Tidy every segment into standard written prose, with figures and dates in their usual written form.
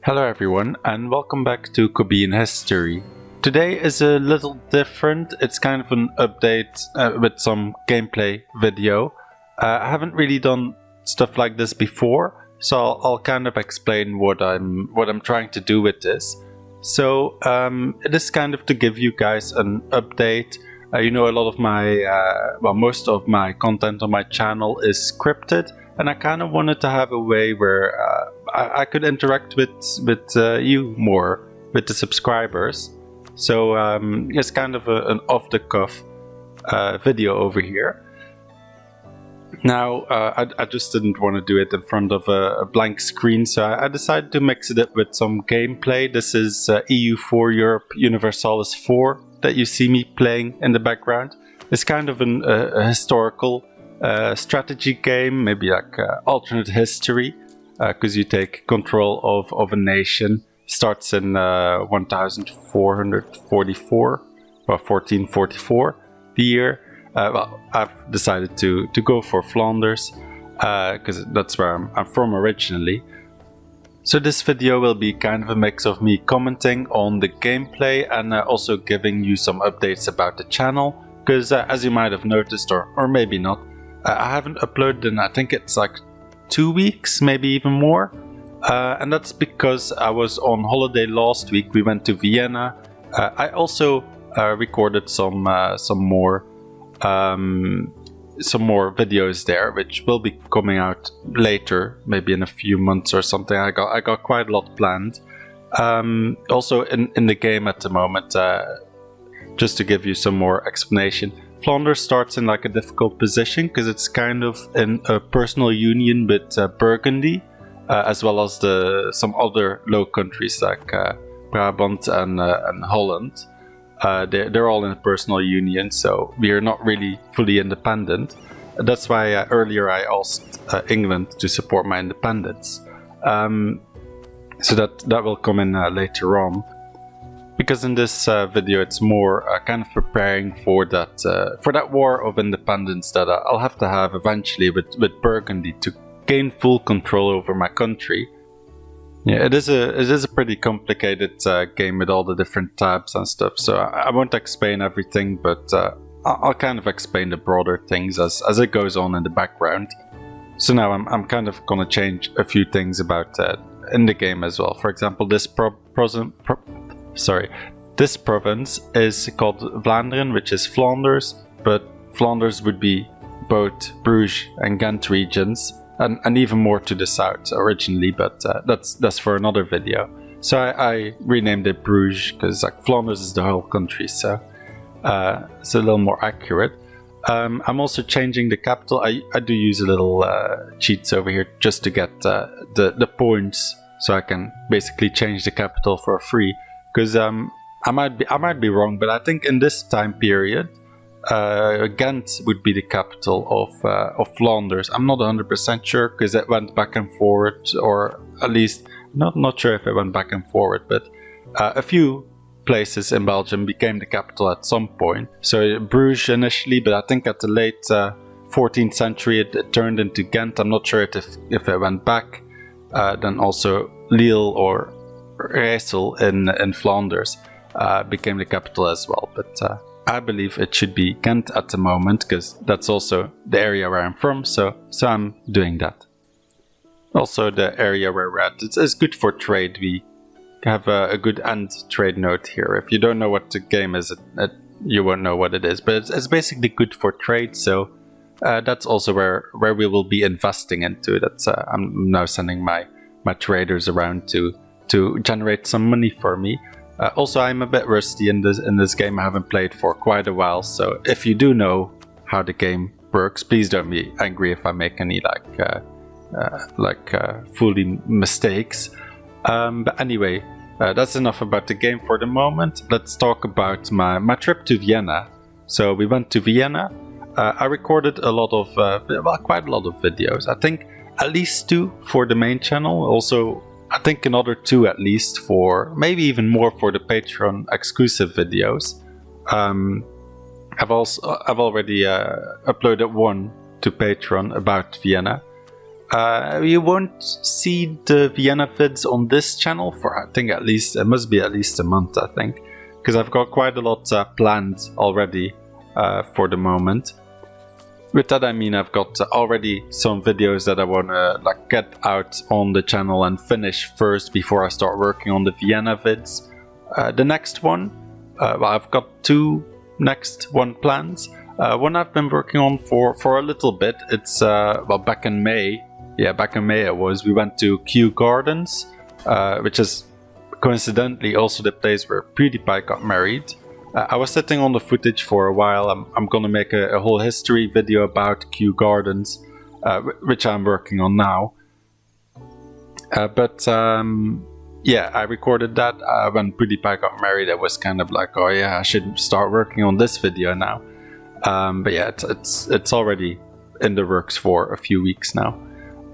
Hello everyone and welcome back to Kobean History. Today is a little different. It's kind of an update with some gameplay video. I haven't really done stuff like this before, so I'll kind of explain what I'm trying to do with this. So it is kind of to give you guys an update. You know, a lot of my most of my content on my channel is scripted, and I kind of wanted to have a way where I could interact with you more, with the subscribers. So it's kind of an off-the-cuff video over here. Now, I just didn't want to do it in front of a blank screen, so I decided to mix it up with some gameplay. This is EU4 Europe Universalis 4 that you see me playing in the background. It's kind of a historical strategy game, maybe like alternate history, because you take control of a nation. Starts in 1444, or 1444, the year. Well, I've decided to go for Flanders, because that's where I'm from originally. So this video will be kind of a mix of me commenting on the gameplay and also giving you some updates about the channel, because as you might have noticed, or maybe not, I haven't uploaded in, I think it's like 2 weeks, maybe even more. And that's because I was on holiday last week. We went to Vienna. I also recorded some more videos there, which will be coming out later, maybe in a few months or something. I got quite a lot planned. Also in the game at the moment, just to give you some more explanation, Flanders starts in like a difficult position because it's kind of in a personal union with Burgundy, as well as some other Low Countries like Brabant and Holland. They're all in a personal union, so we are not really fully independent. That's why earlier I asked England to support my independence. So that will come in later on. Because in this video it's more kind of preparing for that war of independence that I'll have to have eventually with Burgundy to gain full control over my country. Yeah, it is a pretty complicated game with all the different tabs and stuff, so I won't explain everything, but I'll kind of explain the broader things as it goes on in the background. So now I'm kind of gonna change a few things about in the game as well. For example, this this province is called Vlaanderen, which is Flanders, but Flanders would be both Bruges and Ghent regions, and even more to the south originally, but that's for another video. So I renamed it Bruges because like Flanders is the whole country, so it's a little more accurate. I'm also changing the capital. I do use a little cheats over here just to get the points, so I can basically change the capital for free. Because I might be wrong, but I think in this time period, Ghent would be the capital of Flanders. I'm not 100% sure because it went back and forward, or at least not sure if it went back and forward. But a few places in Belgium became the capital at some point. So Bruges initially, but I think at the late 14th century it turned into Ghent. I'm not sure if it went back. Then also Lille or Rijssel in Flanders became the capital as well, but I believe it should be Ghent at the moment because that's also the area where I'm from, so I'm doing that. Also the area where we're at, it's good for trade. We have a good end trade node here. If you don't know what the game is, you won't know what it is, but it's basically good for trade, so that's also where we will be investing into. That's I'm now sending my traders around to generate some money for me. Also, I'm a bit rusty in this game. I haven't played for quite a while, so if you do know how the game works, please don't be angry if I make any fully mistakes. But anyway, that's enough about the game for the moment. Let's talk about my trip to Vienna. So we went to Vienna. I recorded quite a lot of videos. I think at least 2 for the main channel. Also, I think another 2 at least for, maybe even more for the Patreon exclusive videos. I've already uploaded 1 to Patreon about Vienna. You won't see the Vienna vids on this channel for, I think, it must be at least a month, I think, because I've got quite a lot planned already for the moment. With that I mean I've got already some videos that I want to like get out on the channel and finish first before I start working on the Vienna vids. The next one, well, I've got two next one plans. One I've been working on for a little bit. It's well, back in May. Yeah, back in May we went to Kew Gardens, which is coincidentally also the place where PewDiePie got married. I was sitting on the footage for a while. I'm gonna make a whole history video about Kew Gardens, which I'm working on now. Yeah, I recorded that when PewDiePie got married. I was kind of like, oh yeah, I should start working on this video now. But yeah, it's already in the works for a few weeks now.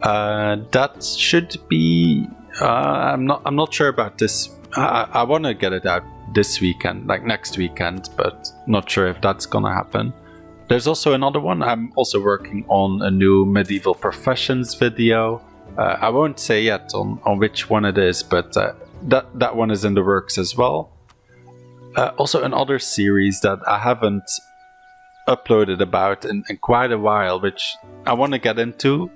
That should be. I'm not sure about this. I want to get it out this weekend, like next weekend, but not sure if that's gonna happen. There's also another one. I'm also working on a new medieval professions video. I won't say yet on which one it is, but that one is in the works as well. Also another series that I haven't uploaded about in quite a while, which I want to get into.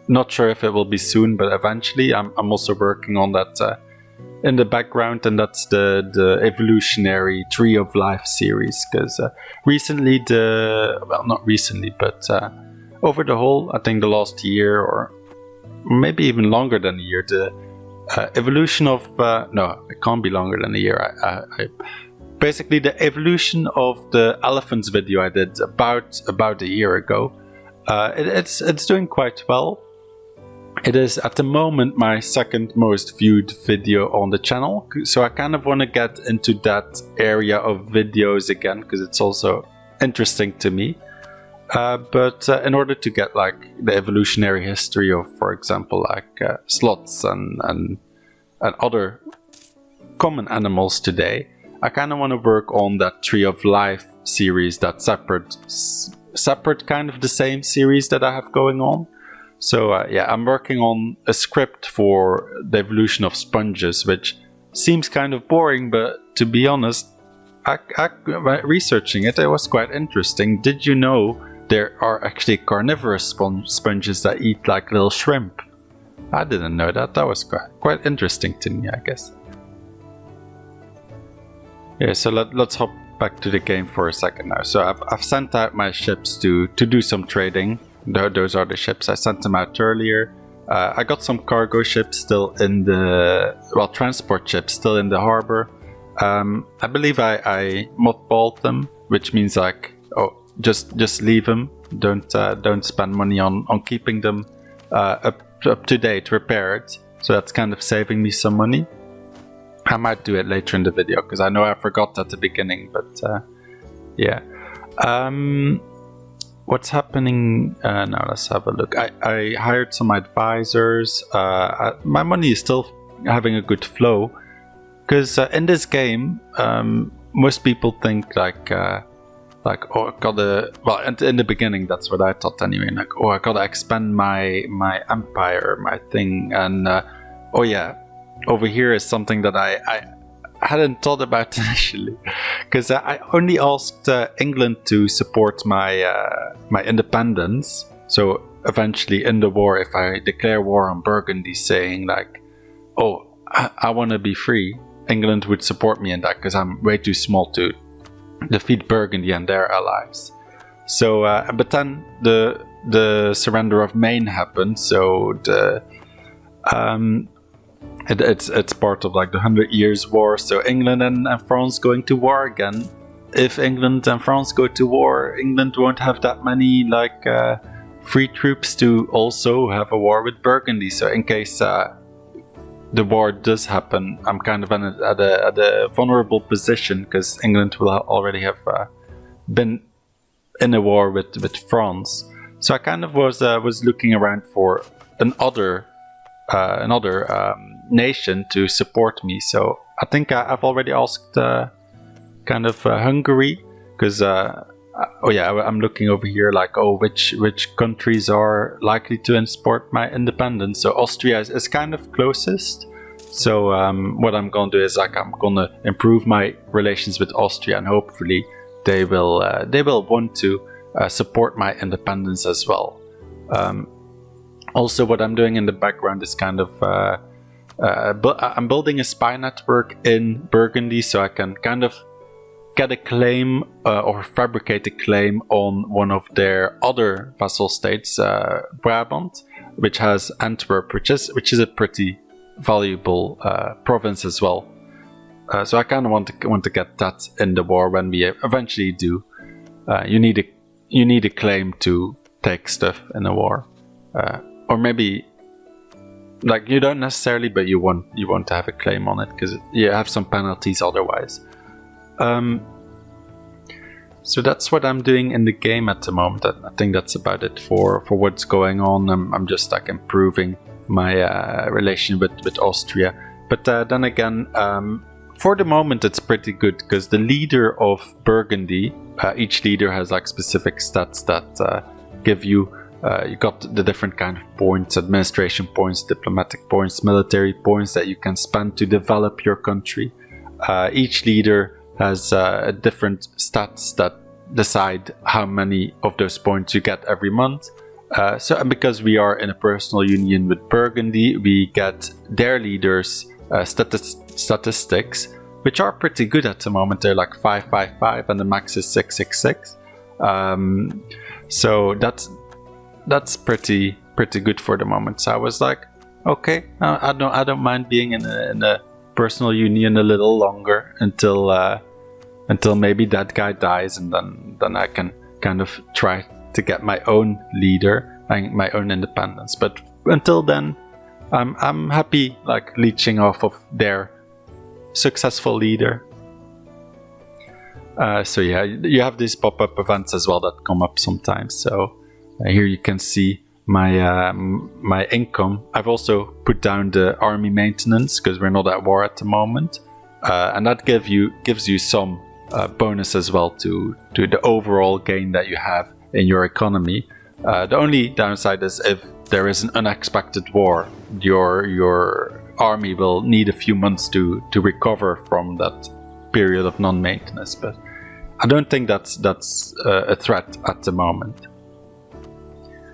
Not sure if it will be soon, but eventually. I'm also working on that in the background, and that's the evolutionary Tree of Life series, because recently well, not recently, but over the whole, I think the last year, or maybe even longer than a year, the evolution of no, it can't be longer than a year. Basically the evolution of the elephants video I did about a year ago. It's doing quite well. It is at the moment my second most viewed video on the channel, so I kind of want to get into that area of videos again, because it's also interesting to me. But in order to get like the evolutionary history of, for example, like sloths and other common animals today, I kind of want to work on that Tree of Life series, that separate kind of the same series that I have going on. So yeah, I'm working on a script for the evolution of sponges, which seems kind of boring, but to be honest, researching it, it was quite interesting. Did you know there are actually carnivorous sponges that eat like little shrimp? I didn't know that. That was quite interesting to me, I guess. Yeah, so let's hop back to the game for a second now. So I've sent out my ships to do some trading. Those are the ships. I sent them out earlier. I got some cargo ships still in the, well, transport ships still in the harbor. I believe I mothballed them, which means like, oh, just leave them. Don't spend money on keeping them up to date, repaired. So that's kind of saving me some money. I might do it later in the video, because I know I forgot at the beginning, but yeah. What's happening now? Let's have a look. I hired some advisors. My money is still having a good flow, because in this game, most people think like oh, I gotta, well, in the beginning that's what I thought anyway, like, oh, I gotta expand my empire, my thing, and oh yeah, over here is something that I hadn't thought about initially, because I only asked England to support my independence. So eventually in the war, if I declare war on Burgundy, saying like, oh, I want to be free, England would support me in that, because I'm way too small to defeat Burgundy and their allies. So but then the surrender of Maine happened, so it's part of like the 100 Years' War, so England and France going to war again. If England and France go to war, England won't have that many like free troops to also have a war with Burgundy. So in case the war does happen, I'm kind of at a vulnerable position, because England will already have been in a war with France. So I kind of was looking around for another nation to support me. So I think I've already asked kind of Hungary, because oh yeah, I'm looking over here like, oh, which countries are likely to support my independence. So Austria is kind of closest. So what I'm going to do is like I'm going to improve my relations with Austria, and hopefully they will want to support my independence as well. Also, what I'm doing in the background is kind of I'm building a spy network in Burgundy, so I can kind of get a claim or fabricate a claim on one of their other vassal states, Brabant, which has Antwerp, which is a pretty valuable province as well. So I kind of want to get that in the war when we eventually do. You need a claim to take stuff in a war, or maybe like you don't necessarily, but you want to have a claim on it because you have some penalties otherwise. So that's what I'm doing in the game at the moment. I think that's about it for what's going on. I'm just like improving my relation with Austria. But then again, for the moment it's pretty good because the leader of Burgundy, each leader has like specific stats that give you got the different kind of points: administration points, diplomatic points, military points that you can spend to develop your country. Each leader has different stats that decide how many of those points you get every month. So because we are in a personal union with Burgundy, we get their leaders' statistics, which are pretty good at the moment. They're like 555 and the max is 666. So that's pretty good for the moment. So I was like, okay, I don't mind being in a personal union a little longer until maybe that guy dies, and then I can kind of try to get my own leader and my own independence. But until then, I'm happy like leeching off of their successful leader. So yeah, you have these pop-up events as well that come up sometimes. So here you can see my income. I've also put down the army maintenance because we're not at war at the moment, and that gives you some bonus as well to the overall gain that you have in your economy. The only downside is if there is an unexpected war, your army will need a few months to recover from that period of non-maintenance. But I don't think that's a threat at the moment.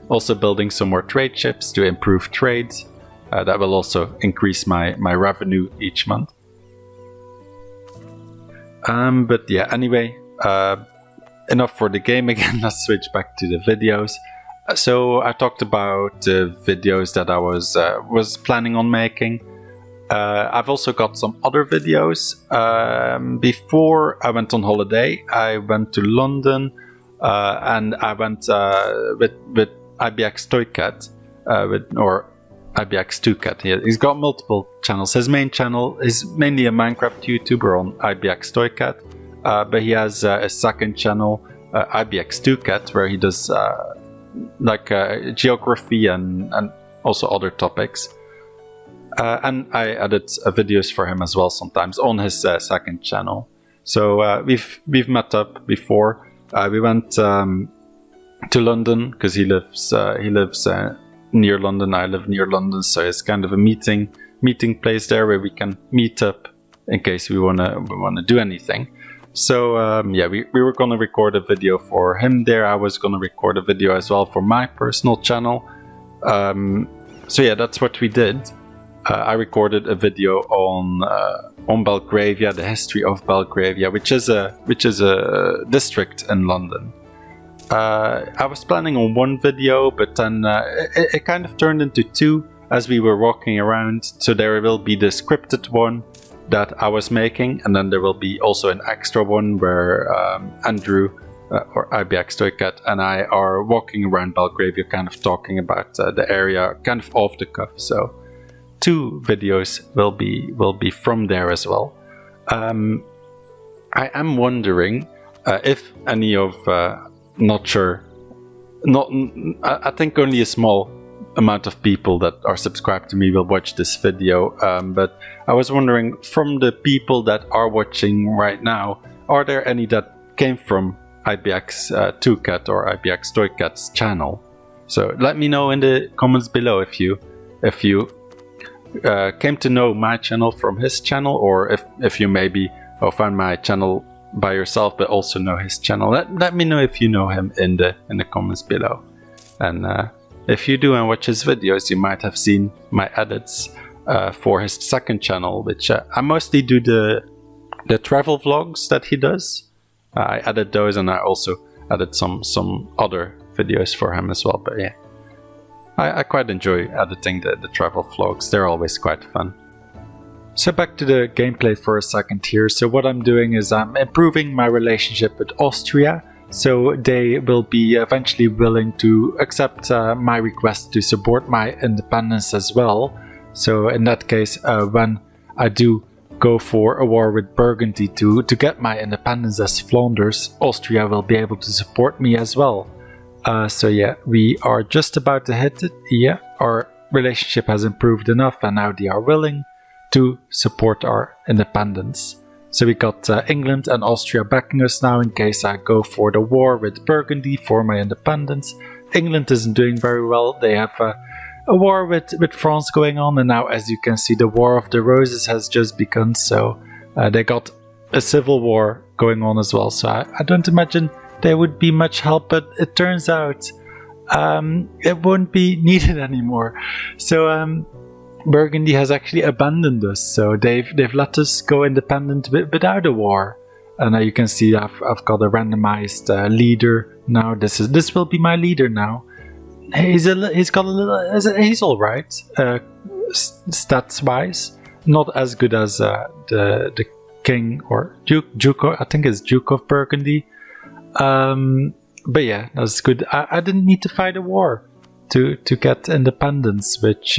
Also building some more trade ships to improve trade. That will also increase my revenue each month. But yeah, anyway, enough for the game again. Let's switch back to the videos. So I talked about the videos that I was planning on making. I've also got some other videos. Before I went on holiday, I went to London, and I went with IPX Toycat, or IPX 2Cat. He's got multiple channels. His main channel is mainly a Minecraft YouTuber on IPX Toycat, but he has a second channel, IPX 2Cat, where he does geography and also other topics. And I edit videos for him as well sometimes on his second channel. So we've met up before. We went to London because he lives near London. I live near London, so it's kind of a meeting place there where we can meet up in case we wanna do anything. So yeah, we were gonna record a video for him there. I was gonna record a video as well for my personal channel. So yeah, that's what we did. I recorded a video on Belgravia, the history of Belgravia, which is a district in London. I was planning on one video, but then it kind of turned into two as we were walking around. So there will be the scripted one that I was making, and then there will be also an extra one where Andrew, or IPX Toycat, and I are walking around Belgravia, kind of talking about the area, kind of off the cuff. So two videos will be from there as well. I am wondering if any of I think only a small amount of people that are subscribed to me will watch this video, but I was wondering, from the people that are watching right now, are there any that came from IPX 2cat or IPX Toycat's channel. So let me know in the comments below if you came to know my channel from his channel, or if you maybe found my channel by yourself but also know his channel. Let me know if you know him in the comments below. And if you do and watch his videos, you might have seen my edits for his second channel, which I mostly do the travel vlogs that he does. I edit those, and I also edit some other videos for him as well. But yeah, I quite enjoy editing the travel vlogs. They're always quite fun. So back to the gameplay for a second here. So what I'm doing is I'm improving my relationship with Austria. So they will be eventually willing to accept my request to support my independence as well. So in that case, when I do go for a war with Burgundy to get my independence as Flanders, Austria will be able to support me as well. So yeah, we are just about to hit it. Yeah, our relationship has improved enough, and now they are willing to support our independence. So we got England and Austria backing us now in case I go for the war with Burgundy for my independence. England isn't doing very well. They have a war with France going on, and now, as you can see, the War of the Roses has just begun. So they got a civil war going on as well. So I don't imagine there would be much help, but it turns out it won't be needed anymore. So Burgundy has actually abandoned us, so they've let us go independent without a war. And you can see I've got a randomized leader now. This will be my leader now. He's all right, stats wise, not as good as the king or Duke. I think it's Duke of Burgundy. But yeah, that's good. I didn't need to fight a war to get independence, which.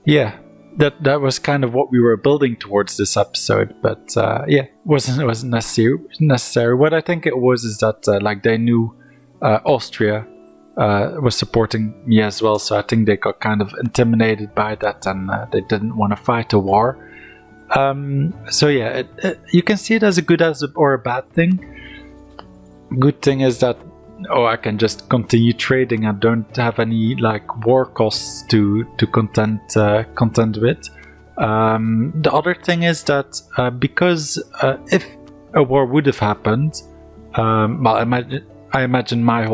Yeah, that was kind of what we were building towards this episode, but yeah, wasn't necessary. What I think it was is that like they knew Austria was supporting me as well, so I think they got kind of intimidated by that, and they didn't want to fight a war. So yeah, you can see it as a good or a bad thing. Good thing is that I can just continue trading. I don't have any like war costs to contend with. The other thing is that because if a war would have happened, well, I imagine my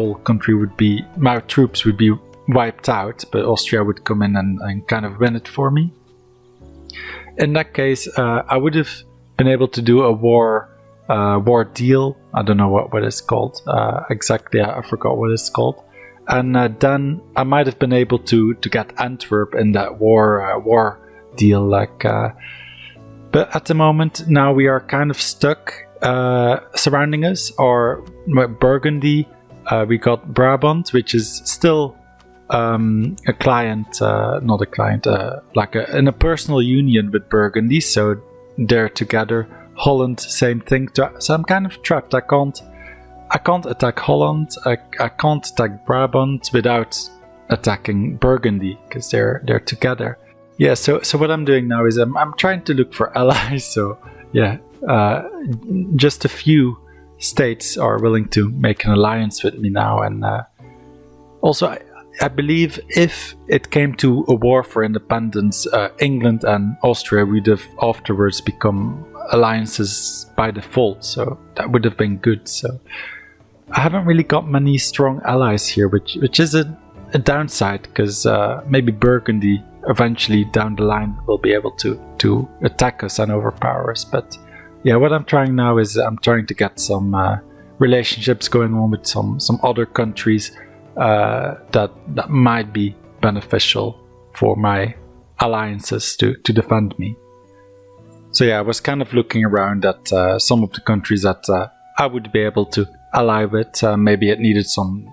troops would be wiped out, but Austria would come in and kind of win it for me. In that case, I would have been able to do a war deal. I don't know what it's called exactly. I forgot what it's called. And then I might have been able to get Antwerp in that war deal. But at the moment now we are kind of stuck. Surrounding us are Burgundy. We got Brabant, which is still a client, not a client, in a personal union with Burgundy. So they're together. Holland, same thing. So I'm kind of trapped. I can't attack Holland. I can't attack Brabant without attacking Burgundy because they're together. Yeah. So what I'm doing now is I'm trying to look for allies. So yeah, just a few states are willing to make an alliance with me now, and also I believe if it came to a war for independence, England and Austria would have afterwards become alliances by default, so that would have been good. So I haven't really got many strong allies here, which is a downside, because maybe Burgundy eventually down the line will be able to attack us and overpower us. But yeah, what I'm trying now is I'm trying to get some relationships going on with some other countries that might be beneficial for my alliances to defend me. So yeah, I was kind of looking around at some of the countries that I would be able to ally with. Maybe it needed some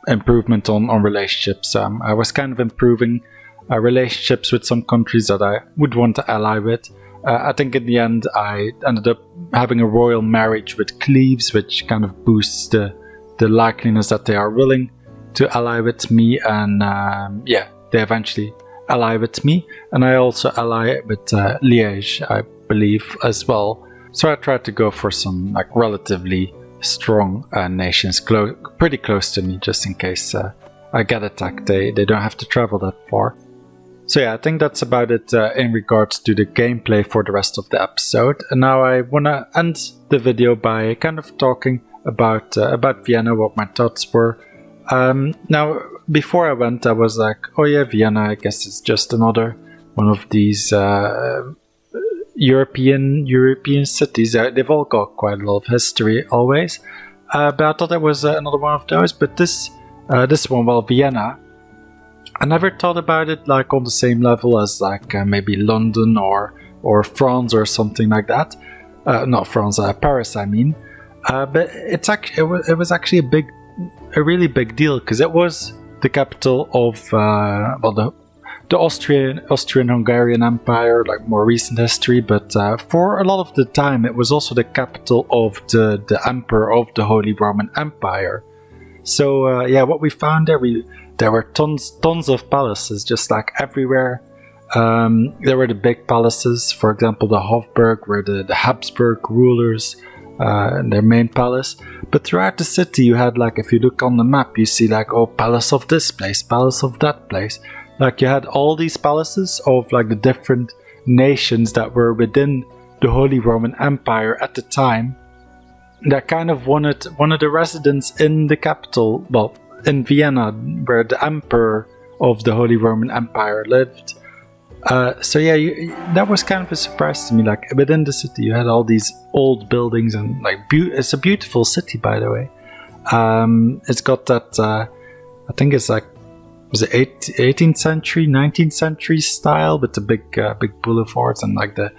improvement on relationships. I was kind of improving relationships with some countries that I would want to ally with. I think in the end I ended up having a royal marriage with Cleves, which kind of boosts the likeliness that they are willing to ally with me, and yeah, they eventually ally with me. And I also ally with Liège, I believe, as well. So I tried to go for some like relatively strong nations pretty close to me, just in case I get attacked. They don't have to travel that far. So yeah, I think that's about it in regards to the gameplay for the rest of the episode. And now I want to end the video by kind of talking about Vienna, what my thoughts were. Now, before I went, I was like, oh yeah, Vienna, I guess it's just another one of these European cities. They've all got quite a lot of history always. But I thought it was another one of those. But this one, well, Vienna, I never thought about it like on the same level as like maybe London or France or something like that. Not France, Paris, I mean. But it was actually a really big deal, because it was the capital of the Austrian-Hungarian Empire, like more recent history. But for a lot of the time, it was also the capital of the Emperor of the Holy Roman Empire. So yeah, what we found there were tons of palaces, just like everywhere. There were the big palaces, for example, the Hofburg, where the Habsburg rulers their main palace. But throughout the city, you had, like, if you look on the map, you see like, oh, palace of this place, palace of that place. Like, you had all these palaces of like the different nations that were within the Holy Roman Empire at the time, that kind of wanted a residence in the capital, well, in Vienna, where the Emperor of the Holy Roman Empire lived. So yeah, that was kind of a surprise to me. Like, within the city, you had all these old buildings, and like it's a beautiful city, by the way. It's got that I think it's like, was it 18th century, 19th century style, with the big boulevards and like the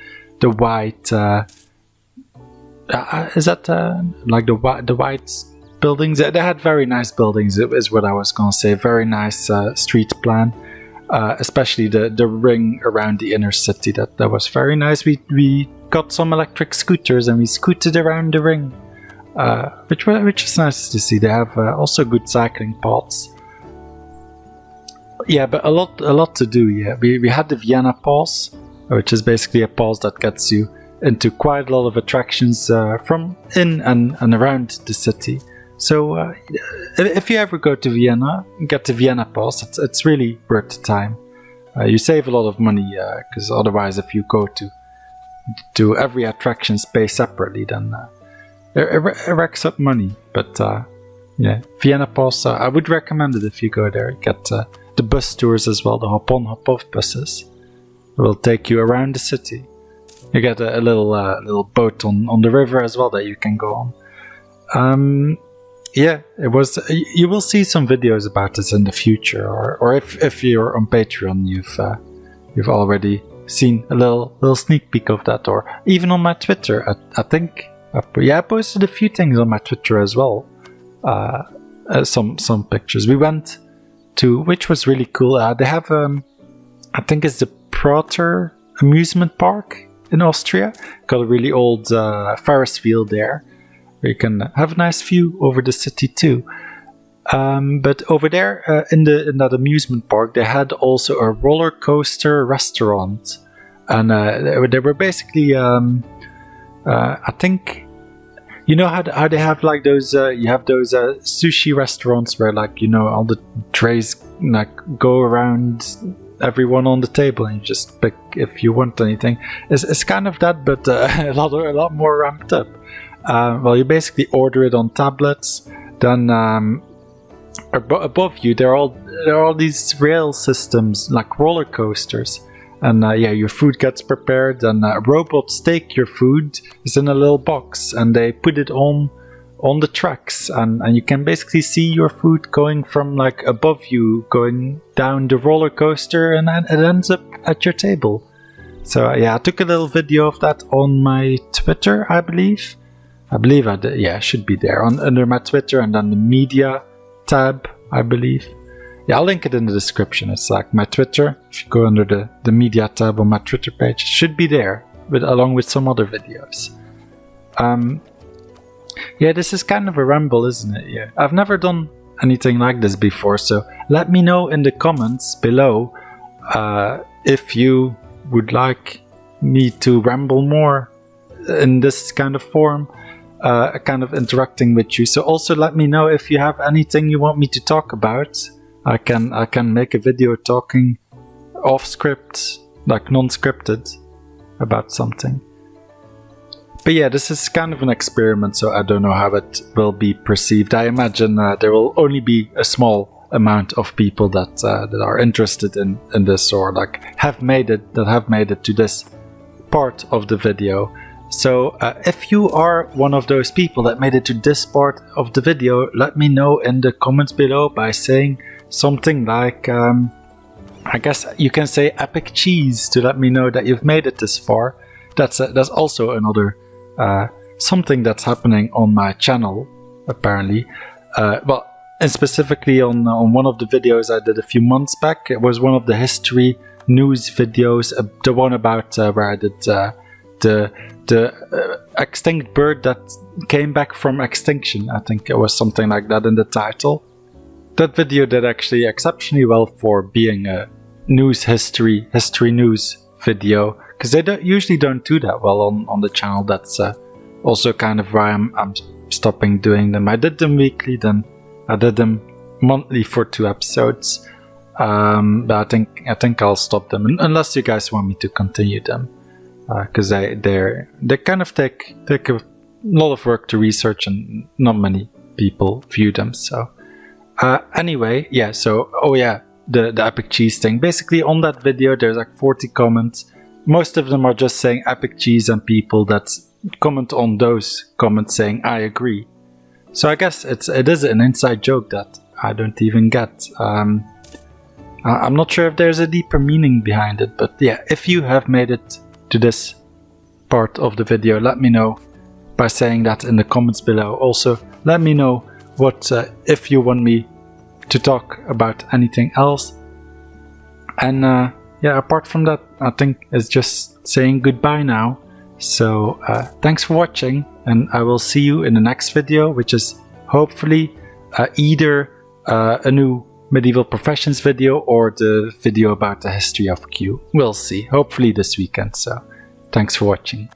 white. Is that like the white buildings? They had very nice buildings. Is what I was gonna say. Very nice street plan. Especially the ring around the inner city, that was very nice. We got some electric scooters and we scooted around the ring, which is nice to see. They have also good cycling paths. Yeah, but a lot to do. Yeah, we had the Vienna Pause, which is basically a pause that gets you into quite a lot of attractions from in and around the city. So if you ever go to Vienna, get the Vienna Pause. It's really worth the time. You save a lot of money, because otherwise, if you go to every attraction pay separately, then it racks up money. But yeah, Vienna Pause, I would recommend it if you go there. Get the bus tours as well, the hop-on, hop-off buses. It will take you around the city. You get a little boat on the river as well that you can go on. Yeah, it was. You will see some videos about this in the future, or if you're on Patreon, you've already seen a little sneak peek of that, or even on my Twitter. I think, I posted a few things on my Twitter as well. Some pictures. We went to, which was really cool. They have I think it's the Prater amusement park in Austria. Got a really old Ferris wheel there. You can have a nice view over the city too. But over there in that amusement park, they had also a roller coaster restaurant, and they were basically, I think, you know how they have like those, you have those sushi restaurants where, like, you know, all the trays like go around everyone on the table and you just pick if you want anything. It's kind of that, but a lot more ramped up. Well, you basically order it on tablets. Then above you, there are all these rail systems, like roller coasters, and yeah, your food gets prepared. And robots take your food. It's in a little box, and they put it on the tracks, and you can basically see your food going from like above you, going down the roller coaster, and then it ends up at your table. So yeah, I took a little video of that on my Twitter, I believe I did. Yeah, it should be there under my Twitter, and then the media tab, I believe. Yeah, I'll link it in the description. It's like my Twitter. If you go under the media tab on my Twitter page, it should be there, along with some other videos. Yeah, this is kind of a ramble, isn't it? Yeah, I've never done anything like this before, so let me know in the comments below if you would like me to ramble more in this kind of form. kind of interacting with you. So also let me know if you have anything you want me to talk about. I can make a video talking off script, like non-scripted, about something. But yeah, this is kind of an experiment, so I don't know how it will be perceived. I imagine there will only be a small amount of people that are interested in this, or like have made it to this part of the video. So if you are one of those people that made it to this part of the video, let me know in the comments below by saying something like, I guess you can say epic cheese to let me know that you've made it this far. That's also another something that's happening on my channel, apparently. Well, and specifically on one of the videos I did a few months back. It was one of the history news videos, the one about where I did the extinct bird that came back from extinction. I think it was something like that in the title. That video did actually exceptionally well for being a history news video, because they usually don't do that well on the channel. That's also kind of why I'm stopping doing them. I did them weekly, then I did them monthly for 2 episodes. But I think I'll stop them unless you guys want me to continue them, because they kind of take a lot of work to research and not many people view them. So anyway, yeah. So the epic cheese thing. Basically, on that video, there's like 40 comments. Most of them are just saying epic cheese, and people that comment on those comments saying I agree. So I guess it is an inside joke that I don't even get. I'm not sure if there's a deeper meaning behind it, but yeah, if you have made it to this part of the video, let me know by saying that in the comments below. Also, let me know what if you want me to talk about anything else. And yeah, apart from that, I think it's just saying goodbye now. So thanks for watching, and I will see you in the next video, which is hopefully either a new medieval professions video or the video about the history of Q. We'll see, hopefully this weekend. So thanks for watching.